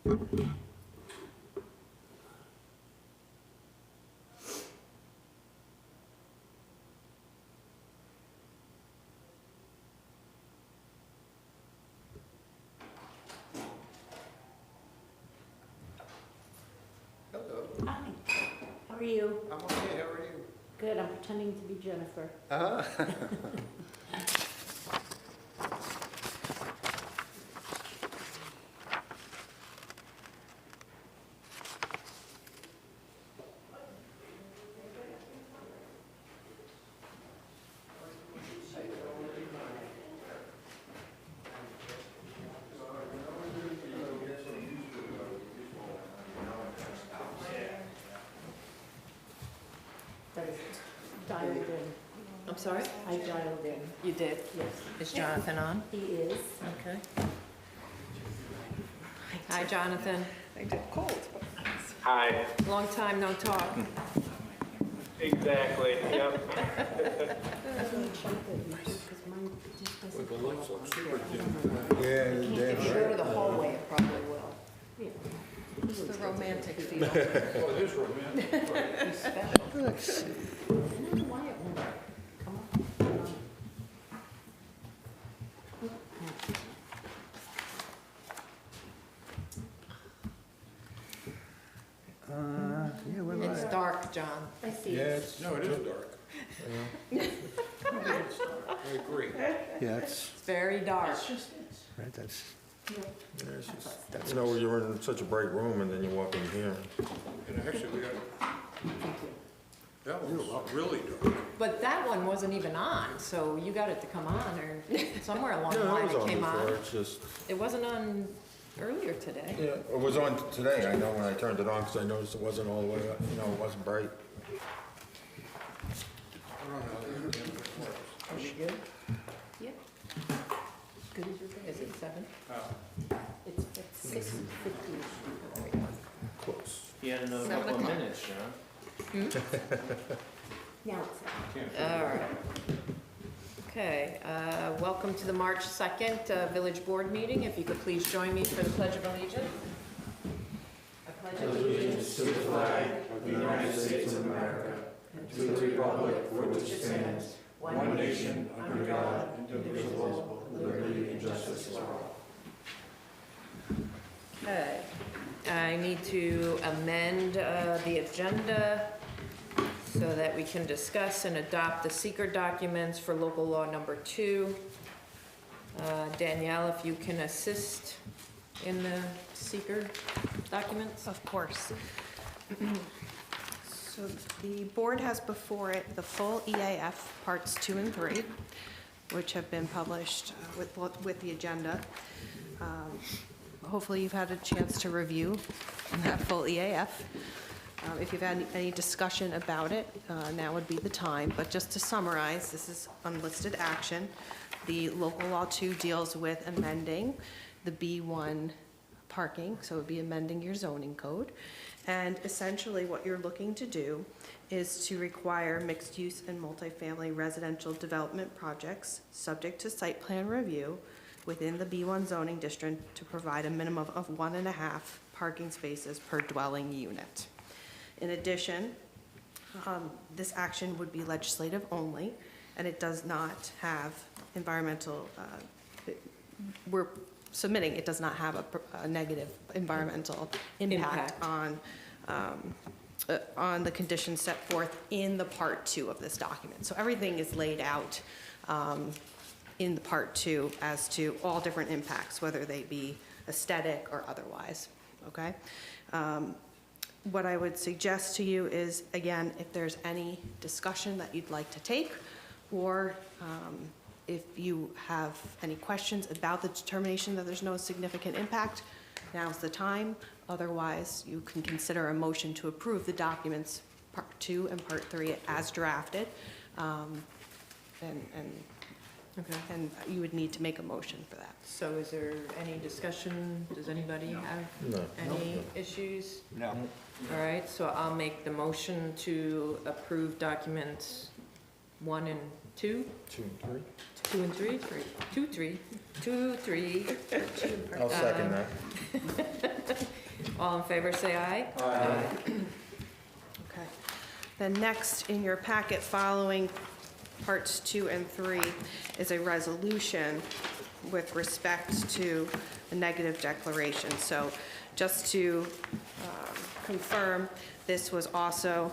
Hello. Hi, how are you? I'm okay. How are you? Good, I'm pretending to be Jennifer. That is dialed in. I'm sorry? I dialed in, You did? yes. Is Jonathan on? He is. Okay. Hi, Jonathan. I did cold. Hi, Long time no talk. exactly, yep. Let me check it, because mine just doesn't. The lights look super dim. If you go to the hallway, it probably will. Yeah. It's the romantic feel. Oh, it is romantic. He's special. Let's see. I don't know why it won't come up. Yeah, we're It's live. dark, John. I see. Yeah, it's, no, it is dark. I agree. Yeah, it's, It's very dark. right, that's, Yeah, it's just- you know, you're in such a bright room and then you walk in here. And actually, we got, that was really dark. But that one wasn't even on, so you got it to come on, or somewhere along the Yeah, line it was it on came before, on. it's just, It wasn't on earlier today. yeah, it was on today, I know, when I turned it on, because I noticed it wasn't all the way up, you know, it wasn't bright. I don't know. Are you good? Yeah. Good as your day. Is it 7? It's 6:50. Close. You had another 7 couple of o'clock. minutes, John. Now it's. All right. Okay, welcome to the March 2nd Village Board meeting. If you could please join me for the Pledge of Allegiance. I pledge allegiance To the flag of the United States of America, and to the republic for which it stands, one nation, under God, indivisible, with liberty and justice for all. Okay, I need to amend the agenda so that we can discuss and adopt the seeker documents for local law number 2. Danielle, if you can assist in the seeker documents? Of course. So the board has before it the full EAF parts 2 and 3, which have been published with the agenda. Hopefully you've had a chance to review that full EAF. If you've had any discussion about it, now would be the time. But just to summarize, this is unlisted action. The local law 2 deals with amending the B1 parking, so it would be amending your zoning code. And essentially what you're looking to do is to require mixed-use and multifamily residential development projects subject to site plan review within the B1 zoning district to provide a minimum of 1.5 parking spaces per dwelling unit. In addition, this action would be legislative only, and it does not have environmental, we're submitting, it does not have a negative environmental impact on the conditions set forth in the part 2 of this document. So everything is laid out in the part 2 as to all different impacts, whether they be aesthetic or otherwise, okay? What I would suggest to you is, again, if there's any discussion that you'd like to take, or if you have any questions about the determination that there's no significant impact, now's the time. Otherwise, you can consider a motion to approve the documents, part 2 and part 3 as drafted. Okay. And you would need to make a motion for that. So is there any discussion? Does anybody have No. any issues? No. All right, so I'll make the motion to approve documents 1 and 2, 2 and 3. 2 and 3, 2, 3, 2, 3. I'll second that. All in favor, say aye. Aye. Okay. Then next in your packet, following parts 2 and 3, is a resolution with respect to the negative declaration. So just to confirm, this was also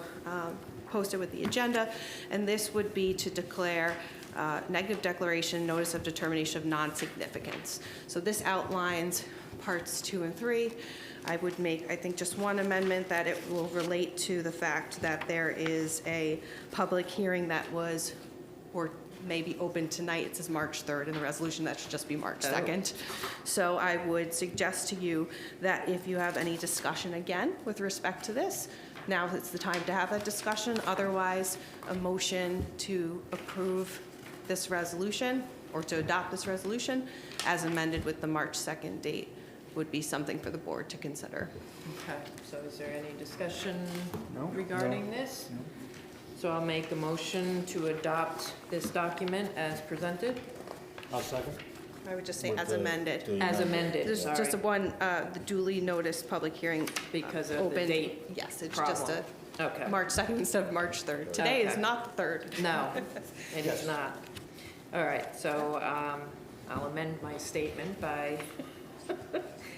posted with the agenda, and this would be to declare negative declaration, notice of determination of non-significance. So this outlines parts 2 and 3. I would make, I think, just one amendment, that it will relate to the fact that there is a public hearing that was, or maybe open tonight. It says March 3rd in the resolution. That should just be March 2nd. So I would suggest to you that if you have any discussion again with respect to this, now is the time to have that discussion. Otherwise, a motion to approve this resolution or to adopt this resolution as amended with the March 2nd date would be something for the board to consider. Okay, so is there any discussion regarding this? So I'll make a motion to adopt this document as presented. I'll second. I would just say With as the- amended. the As amended, There's sorry, just one, the duly noticed public hearing. because of the open. date. Yes, it's just a Okay. March 2nd instead of March 3rd. Today is Okay. not the 3rd. No, it is not. All right, so I'll amend my statement by,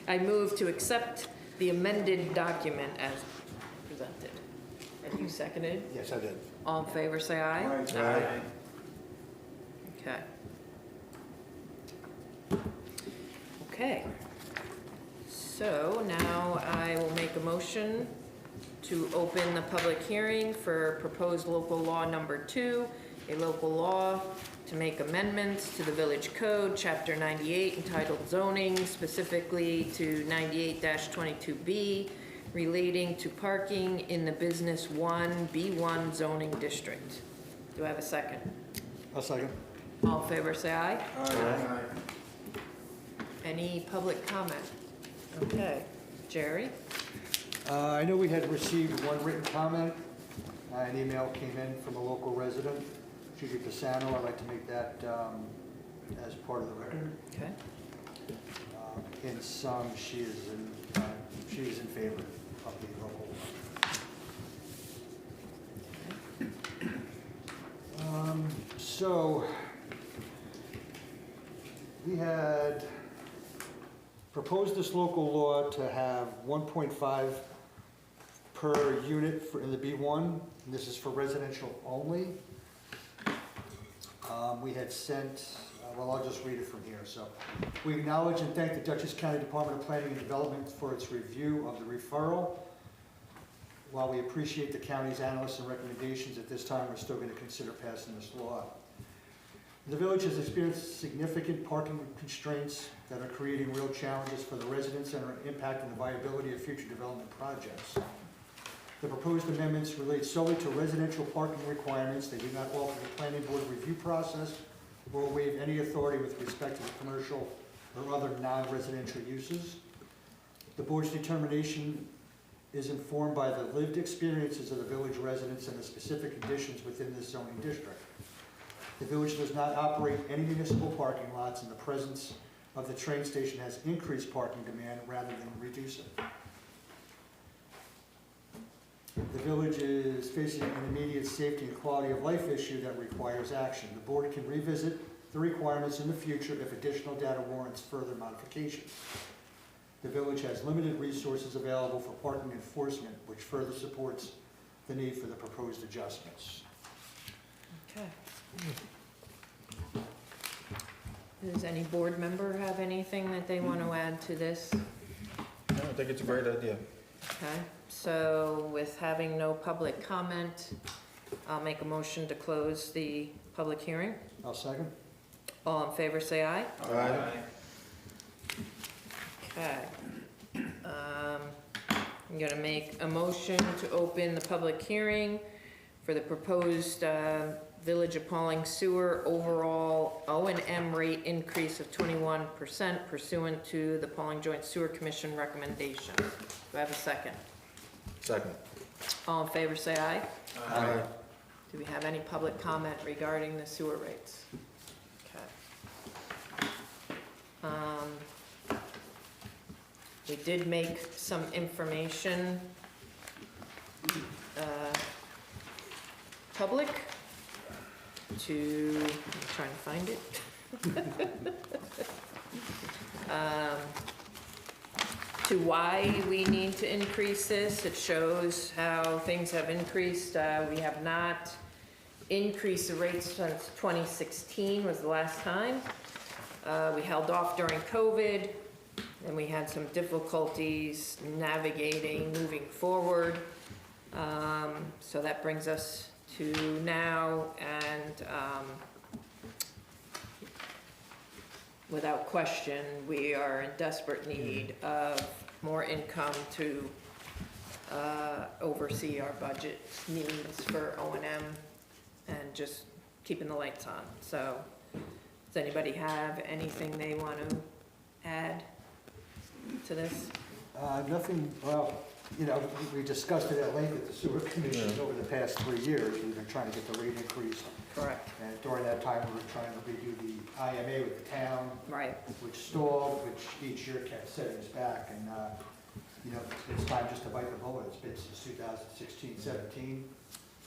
I move to accept the amended document as presented. And you seconded? Yes, I did. All in favor, say aye. Aye. Okay. Okay. So now I will make a motion to open the public hearing for proposed local law number 2, a local law to make amendments to the Village Code, Chapter 98, entitled zoning, specifically to 98-22B, relating to parking in the Business 1 B1 zoning district. Do I have a second? I'll second. All in favor, say aye. Any public comment? Okay. Jerry? I know we had received one written comment. An email came in from a local resident, Judy Pisano. I'd like to make that as part of the record. Okay. In sum, she is in favor of the local. So, we had proposed this local law to have 1.5 per unit in the B1, and this is for residential only. We had sent, well, I'll just read it from here. So, we acknowledge and thank the Dutchess County Department of Planning and Development for its review of the referral. While we appreciate the county's analysis and recommendations, at this time, we're still going to consider passing this law. The village has experienced significant parking constraints that are creating real challenges for the residents and are impacting the viability of future development projects. The proposed amendments relate solely to residential parking requirements. They do not alter the planning board review process or waive any authority with respect to the commercial or other non-residential uses. The board's determination is informed by the lived experiences of the village residents and the specific conditions within this zoning district. The village does not operate any municipal parking lots, and the presence of the train station has increased parking demand rather than reduce it. The village is facing an immediate safety and quality of life issue that requires action. The board can revisit the requirements in the future if additional data warrants further modification. The village has limited resources available for parking enforcement, which further supports the need for the proposed adjustments. Okay. Does any board member have anything that they want to add to this? I think it's a great idea. Okay, so with having no public comment, I'll make a motion to close the public hearing. I'll second. All in favor, say aye. Aye. Okay. I'm gonna make a motion to open the public hearing for the proposed Village of Pauling Sewer overall O&M rate increase of 21% pursuant to the Pauling Joint Sewer Commission recommendation. Do I have a second? Second. All in favor, say aye. Aye. Do we have any public comment regarding the sewer rates? Okay. We did make some information public to, I'm trying to find it. To why we need to increase this. It shows how things have increased. We have not increased the rates since 2016 was the last time. We held off during COVID, and we had some difficulties navigating, moving forward. So that brings us to now, and without question, we are in desperate need of more income to oversee our budget needs for O&M and just keeping the lights on. So does anybody have anything they want to add to this? Nothing, well, you know, we discussed it at length at the sewer commission over the past 3 years. We've been trying to get the rate increase. Correct. And during that time, we were trying to redo the IMA with the town, Right. which stalled, which each year kept setting us back. And, you know, it's time just to bite the bullet. It's been since 2016-17.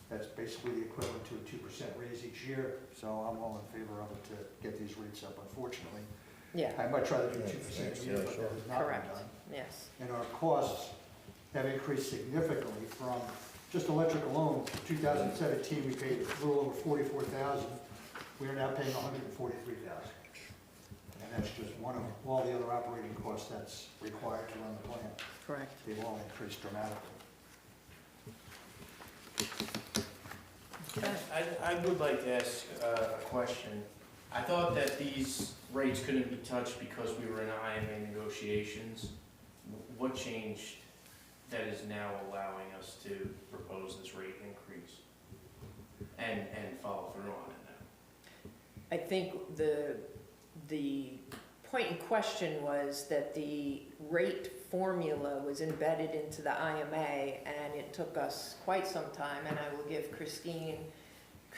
That's basically the equivalent to a 2% raise each year. So I'm all in favor of it to get these rates up, unfortunately. Yeah, I'd much rather do 2% a year, but that has not been correct. done. Yes. And our costs have increased significantly from just electric alone. 2017, we paid a little over $44,000. We are now paying $143,000. And that's just one of all the other operating costs that's required to run the plant. Correct. They've all increased dramatically. I would like to ask a question. I thought that these rates couldn't be touched because we were in IMA negotiations. What changed that is now allowing us to propose this rate increase and follow through on it now? I think the point in question was that the rate formula was embedded into the IMA, and it took us quite some time, and I will give Christine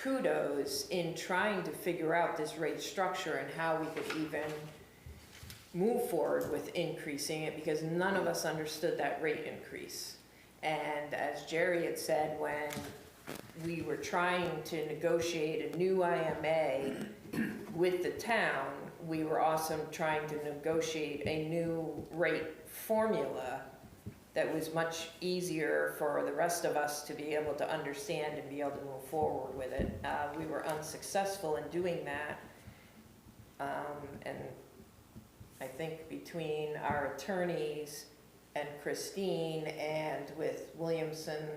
kudos in trying to figure out this rate structure and how we could even move forward with increasing it, because none of us understood that rate increase. And as Jerry had said, when we were trying to negotiate a new IMA with the town, we were also trying to negotiate a new rate formula that was much easier for the rest of us to be able to understand and be able to move forward with it. We were unsuccessful in doing that. And I think between our attorneys and Christine and with Williamson,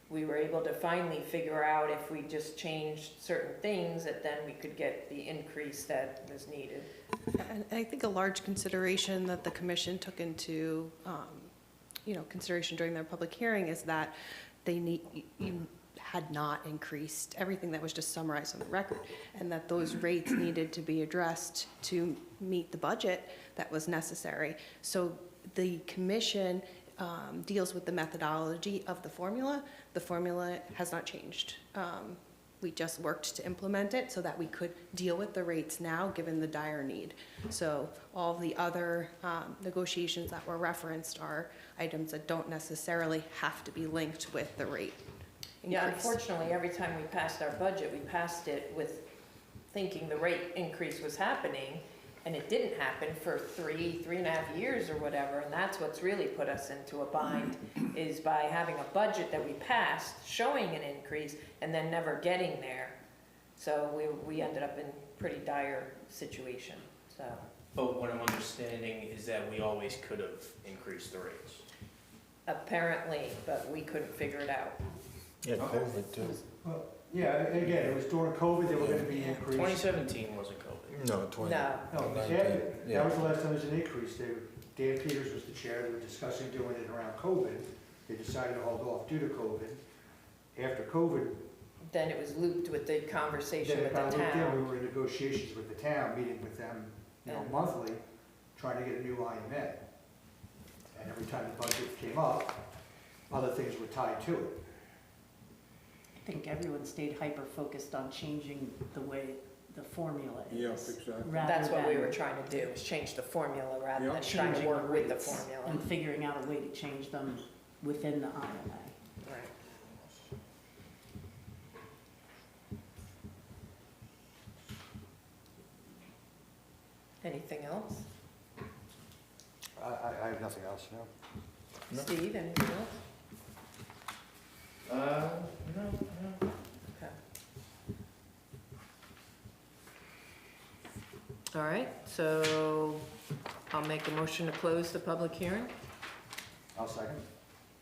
we were able to finally figure out if we just changed certain things, that then we could get the increase that was needed. And I think a large consideration that the commission took into, consideration during their public hearing is that you had not increased everything that was just summarized on the record, and that those rates needed to be addressed to meet the budget that was necessary. So the commission deals with the methodology of the formula. The formula has not changed. We just worked to implement it so that we could deal with the rates now, given the dire need. So all the other negotiations that were referenced are items that don't necessarily have to be linked with the rate increase. Yeah, unfortunately, every time we passed our budget, we passed it with thinking the rate increase was happening, and it didn't happen for 3.5 years or whatever, and that's what's really put us into a bind, is by having a budget that we passed showing an increase and then never getting there. So we ended up in pretty dire situation, so. But what I'm understanding is that we always could have increased the rates. Apparently, but we couldn't figure it out. Yeah, COVID too. Well, yeah, and again, it was during COVID, they were gonna be increased. 2017 wasn't COVID. No, 20. No. No, 19, that was the last time there was an increase. Dan Peters was the chair, they were discussing doing it around COVID. They decided to hold off due to COVID. After COVID, Then it was looped with the conversation then with the about we town. were in negotiations with the town, meeting with them, And- monthly, trying to get a new IMA. And every time the budget came up, other things were tied to it. think everyone stayed hyper-focused on changing the way the formula is. Yeah, exactly. rather That's what we than were trying to do, is change the formula rather Yeah. than trying to changing work the with the rates formula. And figuring out a way to change them within the IMA. Right. Anything else? I have nothing else, no. No. Steve, anything else? No. Okay. All right, so I'll make a motion to close the public hearing. I'll second.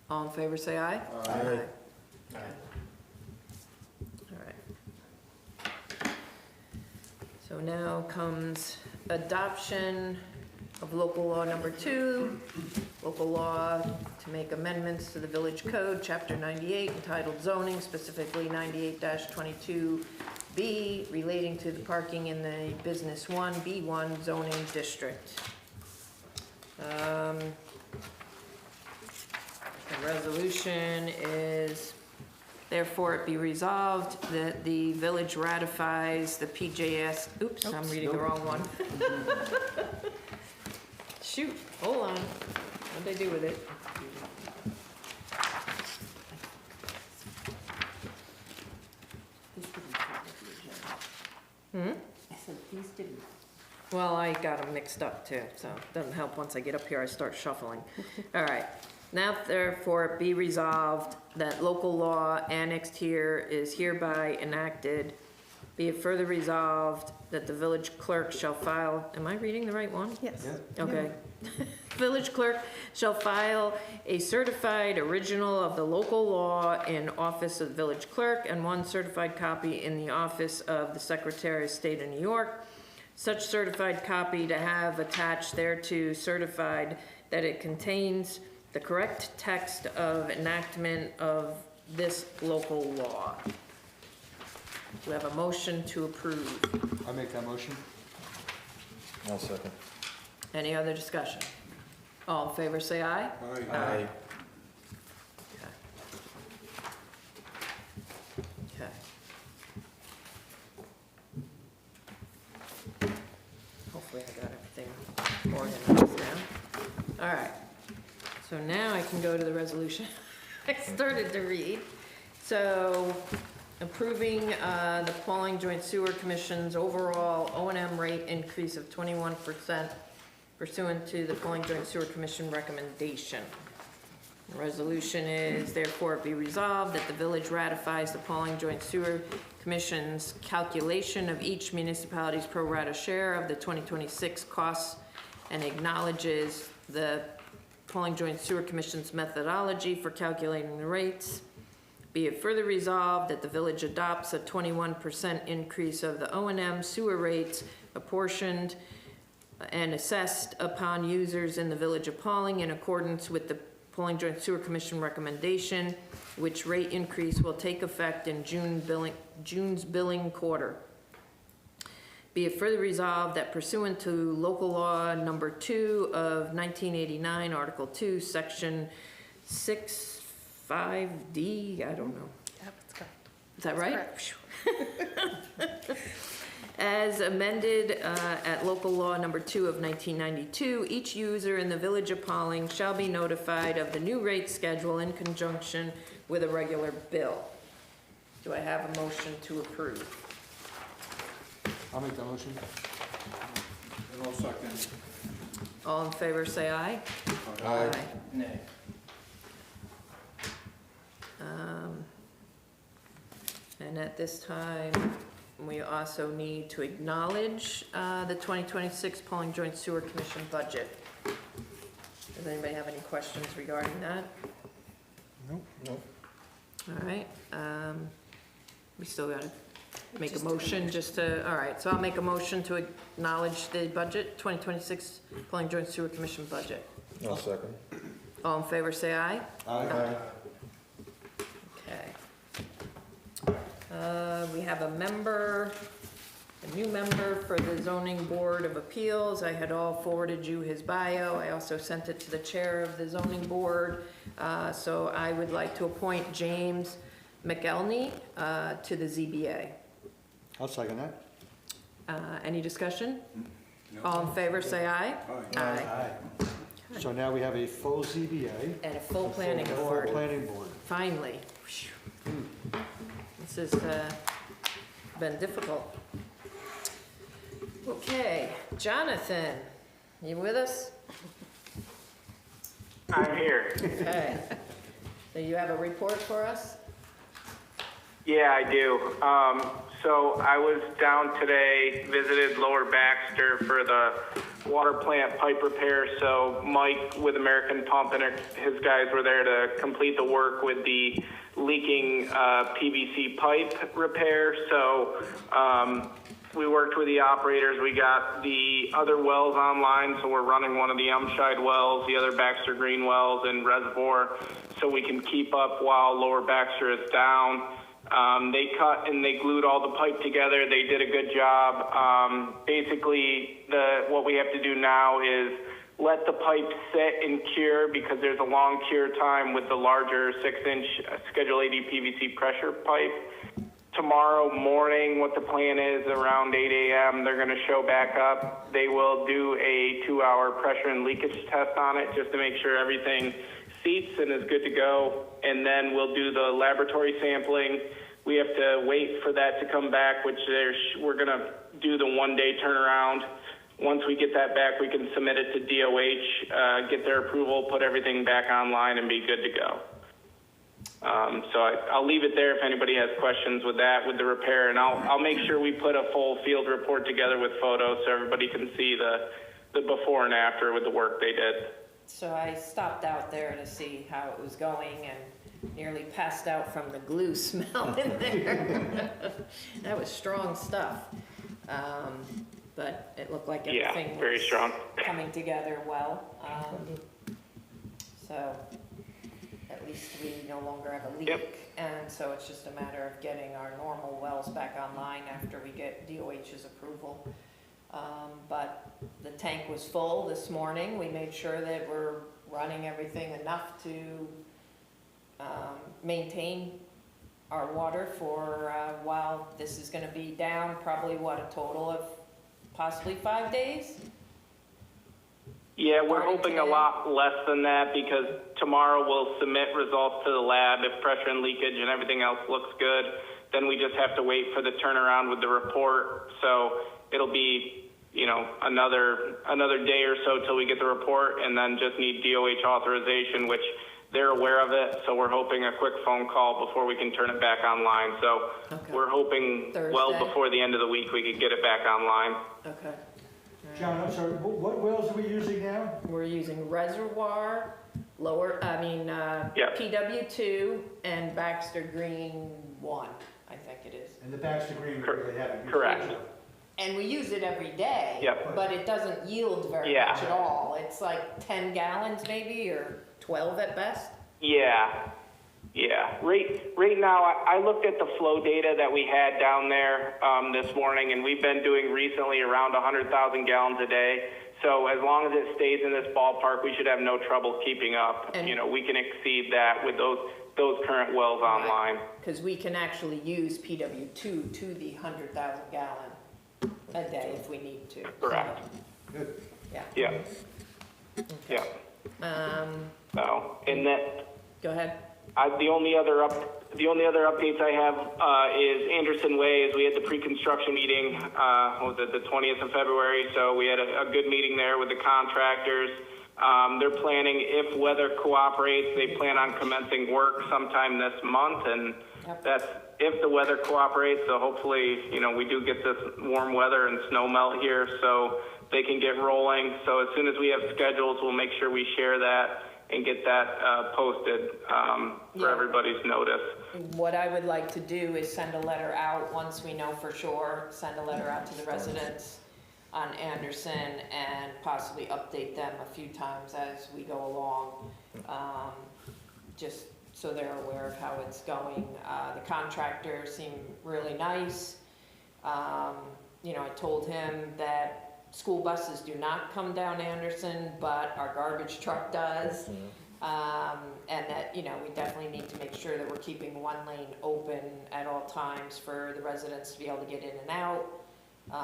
All in favor, say aye. Aye. All right. So now comes adoption of local law number 2, local law to make amendments to the village code, chapter 98, entitled zoning, specifically 98-22B, relating to the parking in the business 1B1 zoning district. The resolution is, therefore it be resolved that the village ratifies the PJS, oops, I'm reading the wrong one. Shoot, hold on, what'd they do with it? This didn't fall with the agenda. I said, these didn't. Well, I got them mixed up too, so it doesn't help once I get up here, I start shuffling. All right, now therefore be resolved that local law annexed here is hereby enacted. Be it further resolved that the village clerk shall file, am I reading the right one? Yes. Yeah. Okay. Village clerk shall file a certified original of the local law in office of village clerk and one certified copy in the office of the Secretary of State of New York. Such certified copy to have attached thereto certified that it contains the correct text of enactment of this local law. Do we have a motion to approve? I'll make that motion. I'll second. Any other discussion? All in favor, say aye. Aye. Okay. Okay. Hopefully I got everything organized now. All right. So now I can go to the resolution I started to read. So approving the Pauling Joint Sewer Commission's overall O&M rate increase of 21% pursuant to the Pauling Joint Sewer Commission recommendation. The resolution is therefore it be resolved that the village ratifies the Pauling Joint Sewer Commission's calculation of each municipality's pro rata share of the 2026 costs and acknowledges the Pauling Joint Sewer Commission's methodology for calculating the rates. Be it further resolved that the village adopts a 21% increase of the O&M sewer rates apportioned and assessed upon users in the village of Pauling in accordance with the Pauling Joint Sewer Commission recommendation, which rate increase will take effect in June's billing quarter. Be it further resolved that pursuant to local law number 2 of 1989, Article 2, Section 65D, I don't know. Yep, that's correct. Is that right? Correct. As amended at local law number 2 of 1992, each user in the village of Pauling shall be notified of the new rate schedule in conjunction with a regular bill. Do I have a motion to approve? I'll make that motion. And I'll second. All in favor, say aye. Aye. Nay. And at this time, we also need to acknowledge the 2026 Pauling Joint Sewer Commission budget. Does anybody have any questions regarding that? Nope. All right, we still gotta make a motion just to, all right, so I'll make a motion to acknowledge the budget, 2026 Pauling Joint Sewer Commission budget. I'll second. All in favor, say aye. Aye. Okay. We have a new member for the Zoning Board of Appeals. I had all forwarded you his bio. I also sent it to the chair of the zoning board. So I would like to appoint James McElney to the ZBA. I'll second that. Any discussion? All in favor, say aye. Aye. So now we have a full ZBA. And a full planning Full board, planning board. finally. This has been difficult. Okay, Jonathan, you with us? I'm here. Okay. So you have a report for us? Yeah, I do. So I was down today, visited Lower Baxter for the water plant pipe repair. So Mike with American Pump and his guys were there to complete the work with the leaking PVC pipe repair. So we worked with the operators. We got the other wells online, so we're running one of the Elmshide wells, the other Baxter Green wells and reservoir, so we can keep up while Lower Baxter is down. They cut and they glued all the pipe together. They did a good job. Basically, what we have to do now is let the pipe sit and cure, because there's a long cure time with the larger 6-inch Schedule 80 PVC pressure pipe. Tomorrow morning, what the plan is, around 8 a.m., they're going to show back up. They will do a 2-hour pressure and leakage test on it just to make sure everything seats and is good to go. And then we'll do the laboratory sampling. We have to wait for that to come back, which we're going to do the 1-day turnaround. Once we get that back, we can submit it to DOH, get their approval, put everything back online, and be good to go. So I'll leave it there if anybody has questions with that, with the repair, and I'll make sure we put a full field report together with photos so everybody can see the before and after with the work they did. So I stopped out there to see how it was going and nearly passed out from the glue smell in there. That was strong stuff. But it looked like everything very was strong. coming together well. So at least we no longer have a leak. Yep. And so it's just a matter of getting our normal wells back online after we get DOH's approval. But the tank was full this morning. We made sure that we're running everything enough to maintain our water for while this is going to be down, probably what, a total of possibly 5 days? Yeah, we're Starting hoping today? a lot less than that, because tomorrow we'll submit results to the lab. If pressure and leakage and everything else looks good, then we just have to wait for the turnaround with the report. So it'll be, another day or so till we get the report, and then just need DOH authorization, which they're aware of it. So we're hoping a quick phone call before we can turn it back online. So Okay. we're hoping well Thursday? before the end of the week we could get it back online. Okay. John, I'm sorry, what wells are we using now? We're using Reservoir, Yep. PW2 and Baxter Green 1, I think it is. And the Baxter Green, we really haven't used. Correct. And we use it every day. Yep. But it doesn't yield very Yeah. much at all. It's like 10 gallons maybe, or 12 at best. Yeah. Right now, I looked at the flow data that we had down there this morning, and we've been doing recently around 100,000 gallons a day. So as long as it stays in this ballpark, we should have no trouble keeping up. And- We can exceed that with those current wells online. Because we can actually use PW2 to the 100,000 gallon a day if we need to. Correct. Good. Yeah. Yeah. So, and that. Go ahead. The only other updates I have is Anderson Way. Is we had the pre-construction meeting. What was it, the 20th of February? So we had a good meeting there with the contractors. They're planning, if weather cooperates, they plan on commencing work sometime this month, and that's if the weather cooperates. So hopefully, we do get this warm weather and snow melt here, so they can get rolling. So as soon as we have schedules, we'll make sure we share that and get that posted for everybody's notice. What I would like to do is send a letter out once we know for sure, send a letter out to the residents on Anderson and possibly update them a few times as we go along, just so they're aware of how it's going. The contractor seemed really nice. I told him that school buses do not come down Anderson, but our garbage truck does. And that, you know, we definitely need to make sure that we're keeping one lane open at all times for the residents to be able to get in and out. And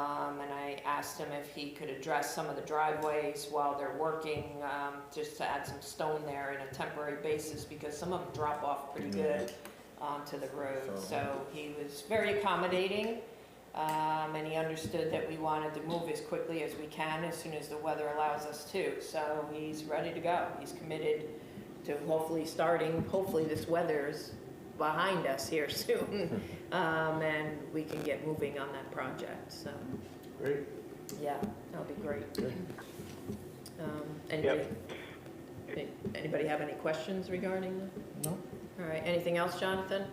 I asked him if he could address some of the driveways while they're working, just to add some stone there in a temporary basis, because some of them drop off pretty good onto the road. So he was very accommodating, and he understood that we wanted to move as quickly as we can as soon as the weather allows us to. So he's ready to go. He's committed to hopefully this weather is behind us here soon, and we can get moving on that project, so. Great. Yeah, that'll be great. Good. Anybody have any questions regarding that? No. All right, anything else, Jonathan?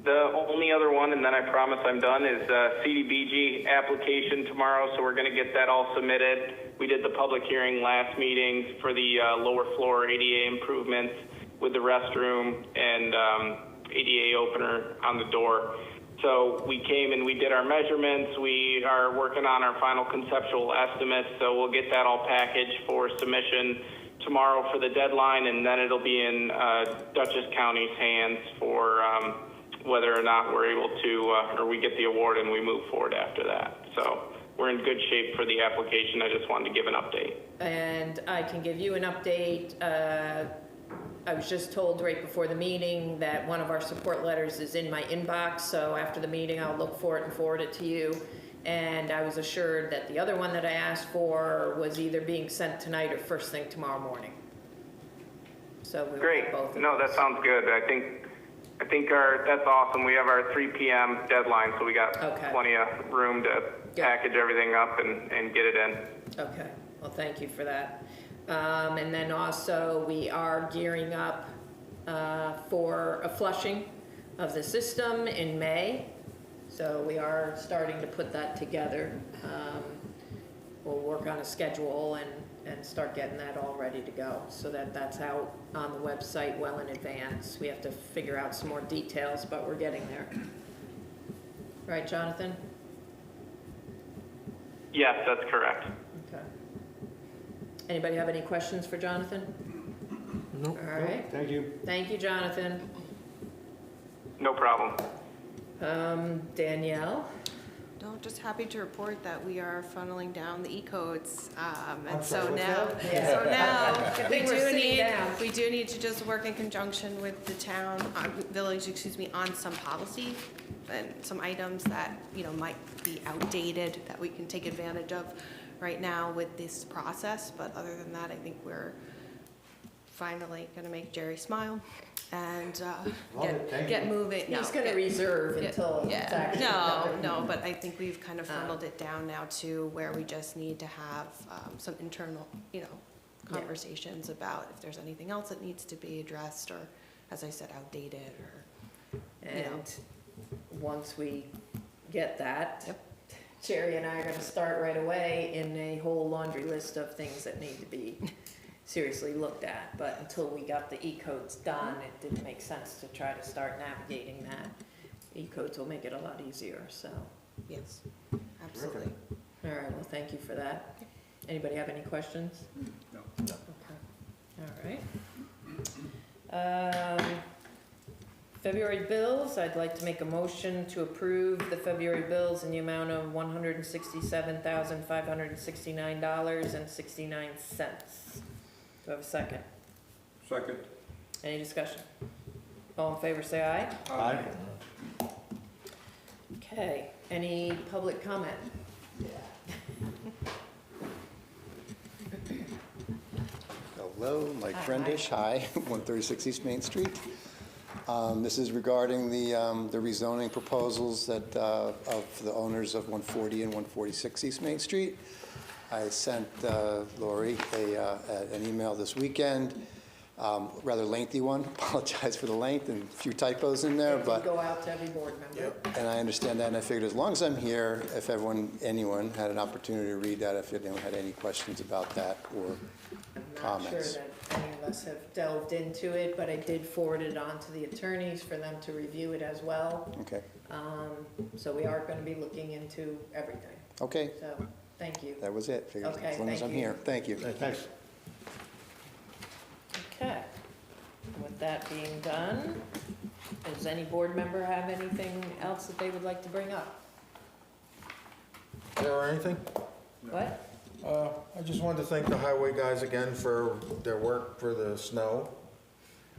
The only other one, and then I promise I'm done, is CDBG application tomorrow, so we're going to get that all submitted. We did the public hearing last meeting for the lower floor ADA improvements with the restroom and ADA opener on the door. So we came and we did our measurements. We are working on our final conceptual estimates, so we'll get that all packaged for submission tomorrow for the deadline, and then it'll be in Dutchess County's hands for whether or not we're able to, or we get the award and we move forward after that. So we're in good shape for the application. I just wanted to give an update. And I can give you an update. I was just told right before the meeting that one of our support letters is in my inbox, so after the meeting I'll look for it and forward it to you. And I was assured that the other one that I asked for was either being sent tonight or first thing tomorrow morning. So we will Great. have both of No, that those. sounds good. I think that's awesome. We have our 3 p.m. deadline, so we got Okay. plenty of room to package everything up and get it in. Okay, well, thank you for that. And then also, we are gearing up for a flushing of the system in May. So we are starting to put that together. We'll work on a schedule and start getting that all ready to go, so that that's out on the website well in advance. We have to figure out some more details, but we're getting there. Right, Jonathan? Yes, that's correct. Okay. Anybody have any questions for Jonathan? No. All right. Thank you. Thank you, Jonathan. No problem. Danielle? No, just happy to report that we are funneling down the E-codes. I'm And sorry, so what's now, that? so now, Good we thing we're do sitting need, down. we do need to just work in conjunction with the town, village, on some policy and some items that, you know, might be outdated that we can take advantage of right now with this process. But other than that, I think we're finally gonna make Jerry smile and Love it, thank get you. moving. No, He's gonna get- reserve yeah, until it's yeah. actually done. No, but I think we've kind of funneled it down now to where we just need to have some internal, you know, Yeah. conversations about if there's anything else that needs to be addressed or, as I said, outdated or, you know. And once we get that, Yep. Jerry and I are gonna start right away in a whole laundry list of things that need to be seriously looked at. But until we got the E-codes done, it didn't make sense to try to start navigating that. E-codes will make it a lot easier, so. Yes, absolutely. All right, well, thank you for that. Anybody have any questions? No. Okay, all right. February bills, I'd like to make a motion to approve the February bills in the amount of $167,569.69. Do I have a second? Second. Any discussion? All in favor, say aye. Aye. Okay, any public comment? Hello, Mike Hi. Friendish, hi, 136 East Main Street. This is regarding the rezoning proposals that, of the owners of 140 and 146 East Main Street. I sent Lori an email this weekend, rather lengthy one, apologize for the length and a few typos in there, It but. did go out to every board member. And I understand that, and I figured as long as I'm here, if anyone had an opportunity to read that, if anyone had any questions about that or I'm not sure comments. that any of us have delved into it, but I did forward it on to the attorneys for them to review it as well. Okay, So we are gonna be looking into everything, okay, so, thank you. that was it. Figured Okay, as long as thank I'm you. here, thank you. Thanks. Okay. With that being done, does any board member have anything else that they would like to bring up? Is there anything? What? I just wanted to thank the highway guys again for their work for the snow.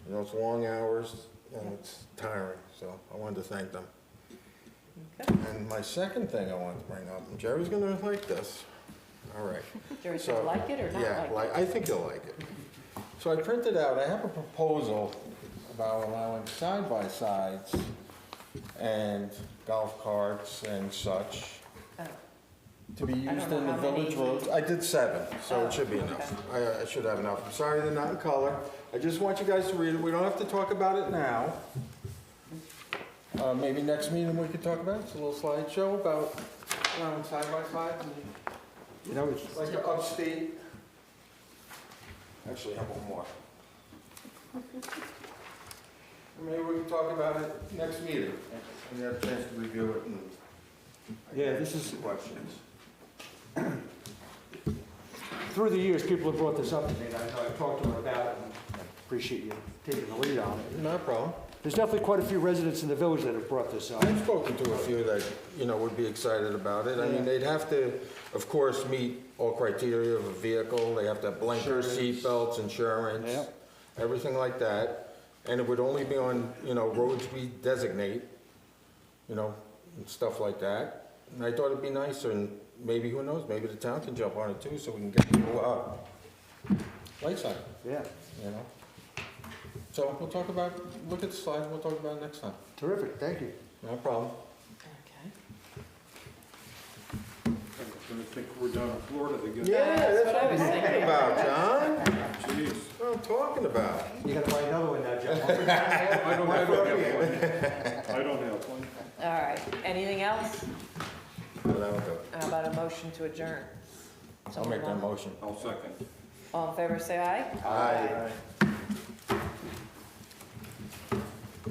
You know, it's long hours and it's tiring, so I wanted to thank them. Okay. And my second thing I wanted to bring up, and Jerry's gonna like this. All right. Jerry So, said like it or not Yeah, like it? I think you'll like it. So I printed out, I have a proposal about allowing side-by-sides and golf carts and such Oh. to be I used don't know in the how village many. roads. I did 7, so Oh, it should be okay. enough. I should have enough. I'm sorry they're not in color. I just want you guys to read it. We don't have to talk about it now. Maybe next meeting we could talk about it. It's a little slideshow about allowing side-by-sides and You know, it's, like upstate. Actually, I have one more. Maybe we can talk about it next meeting. When you have a chance to review it and. Yeah, this is- Questions. through the years, people have brought this up to me, and I know I've talked to them about it, and I appreciate you taking the lead on it. No problem. There's definitely quite a few residents in the village that have brought this up. I've spoken to a few that, you know, would be excited about it. I mean, they'd have to, of course, meet all criteria of a vehicle. They have to have blinkers, Insurance. seatbelts, insurance, Yeah. everything like that. And it would only be on, you know, roads we designate, you know, and stuff like that. And I thought it'd be nice, and maybe, who knows, maybe the town can jump on it too, so we can get people, lights on, Yeah, you know? So we'll talk about, look at the slide, we'll talk about it next time. terrific, thank you. No problem. Okay. I think we're down in Florida again. Yeah, that's that's what I what was I'm talking thinking. about, John. Jeez. That's what I'm talking about. You gotta buy another one now, Jeff. I don't have one. I don't have one. All right, anything else? Well, that'll do. How about a motion to adjourn? I'll make that motion. I'll second. All in favor, say aye. Aye.